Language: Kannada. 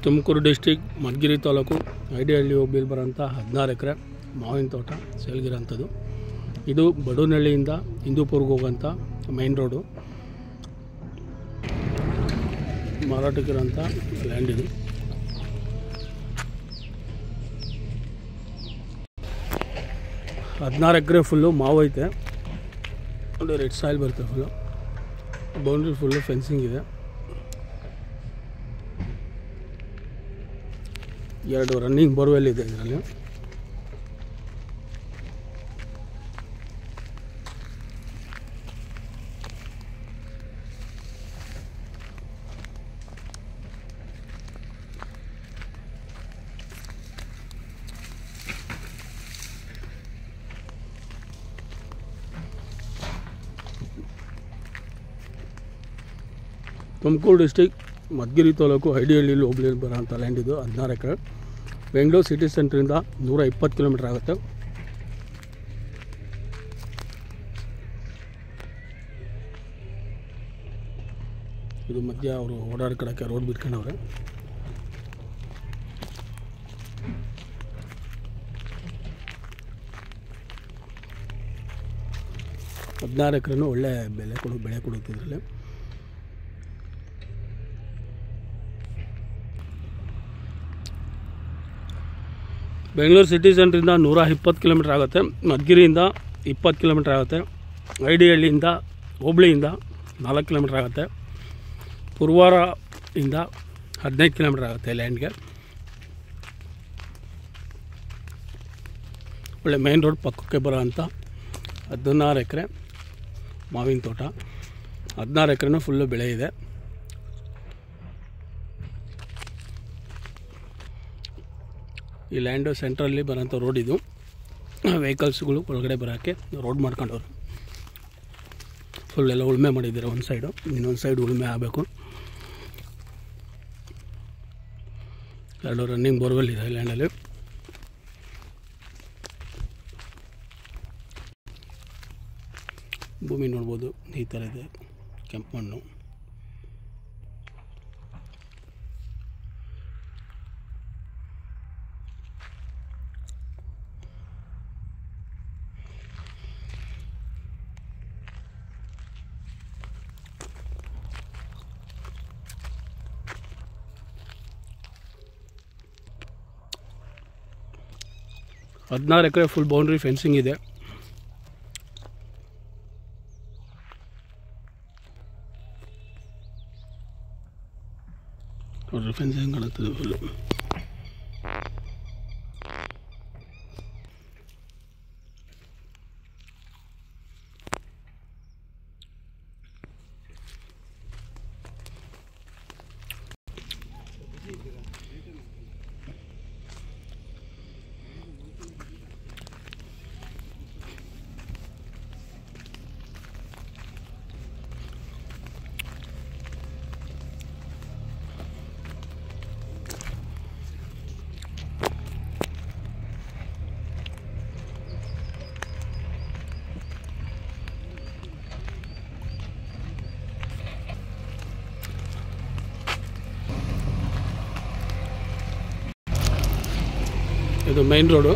ತುಮಕೂರು ಡಿಸ್ಟಿಕ್ ಮಧುಗಿರಿ ತಾಲೂಕು ಐಡಿಹಳ್ಳಿ ಹೋಬಳಿಯಲ್ಲಿ ಬರೋಂಥ 16 ಎಕರೆ ಮಾವಿನ ತೋಟ ಸೇಲ್ಗಿರೋಂಥದ್ದು. ಇದು ಬಡೂನಹಳ್ಳಿಯಿಂದ ಹಿಂದೂಪುರ್ಗೆ ಹೋಗೋಂಥ ಮೈನ್ ರೋಡು ಮಾರಾಟಕ್ಕಿರೋಂಥ ಲ್ಯಾಂಡ್ ಇದು. ಹದಿನಾರು ಎಕರೆ ಫುಲ್ಲು ಮಾವು ಐತೆ. ನೋಡಿ ರೆಡ್ ಸಾಯಿಲ್ ಬರುತ್ತೆ ಫುಲ್ಲು. ಬೌಂಡ್ರಿ ಫುಲ್ಲು ಫೆನ್ಸಿಂಗ್ ಇದೆ. 2 ರನ್ನಿಂಗ್ ಬೋರ್ವೆಲ್ ಇದೆ ಇದರಲ್ಲಿ. ತುಮಕೂರು ಡಿಸ್ಟಿಕ್ ಮಧುಗಿರಿ ತಾಲೂಕು ಐಡಿಹಳ್ಳಿ ಹೋಬಳಿಯಲ್ಲಿ ಬರೋಂಥ ಲ್ಯಾಂಡ್ ಇದು. 16 ಎಕರೆ. ಬೆಂಗಳೂರು ಸಿಟಿ ಸೆಂಟ್ರಿಂದ 120 ಕಿಲೋಮೀಟ್ರ್ ಆಗುತ್ತೆ. ಇದು ಮಧ್ಯ ಅವರು ಓಡಾಡ್ಕೊಳಕ್ಕೆ ರೋಡ್ ಬಿಟ್ಕೊಂಡವ್ರೆ. ಹದಿನಾರು ಎಕರೆನೂ ಒಳ್ಳೆ ಬೆಳೆ ಕೊಡುತ್ತಿದ್ರಲ್ಲಿ. ಬೆಂಗಳೂರು ಸಿಟಿ ಸೆಂಟ್ರಿಂದ 120 ಕಿಲೋಮೀಟ್ರ್ ಆಗುತ್ತೆ. ಮಧುಗಿರಿಯಿಂದ 20 ಕಿಲೋಮೀಟ್ರ್ ಆಗುತ್ತೆ. ಐಡಿಹಳ್ಳಿಯಿಂದ ಹೋಬಳಿಯಿಂದ 4 ಕಿಲೋಮೀಟ್ರ್ ಆಗುತ್ತೆ. ಪುರವಾರದಿಂದ 15 ಕಿಲೋಮೀಟ್ರ್ ಆಗುತ್ತೆ ಲ್ಯಾಂಡ್ಗೆ. ಒಳ್ಳೆ ಮೇನ್ ರೋಡ್ ಪಕ್ಕಕ್ಕೆ ಬರೋ ಅಂಥ 16 ಎಕರೆ ಮಾವಿನ ತೋಟ. 16 ಎಕರೆನೂ ಫುಲ್ಲು ಬೆಳೆ ಇದೆ. ಈ ಲ್ಯಾಂಡು ಸೆಂಟ್ರಲ್ಲಿ ಬರೋಂಥ ರೋಡ್ ಇದು. ವೆಹಿಕಲ್ಸ್ಗಳು ಒಳಗಡೆ ಬರೋಕ್ಕೆ ರೋಡ್ ಮಾಡ್ಕೊಂಡವ್ರು. ಫುಲ್ ಎಲ್ಲ ಉಳುಮೆ ಮಾಡಿದ್ದಾರೆ. ಒಂದು ಸೈಡು, ಇನ್ನೊಂದು ಸೈಡ್ ಉಳುಮೆ ಆಗಬೇಕು. 2 ರನ್ನಿಂಗ್ ಬೋರ್ವೆಲ್ ಇದೆ ಲ್ಯಾಂಡಲ್ಲಿ. ಭೂಮಿ ನೋಡ್ಬೋದು, ಈ ಥರ ಇದೆ. ಕೆಂಪು ಮಣ್ಣು. ಹದಿನಾರು ಎಕರೆ ಫುಲ್ ಬೌಂಡ್ರಿ ಫೆನ್ಸಿಂಗ್ ಇದೆ. ನೋಡ್ರಿ ಫೆನ್ಸಿಂಗ್ ಕಾಣುತ್ತದೆ ಫುಲ್ಲು. ಇದು ಮೈನ್ ರೋಡು.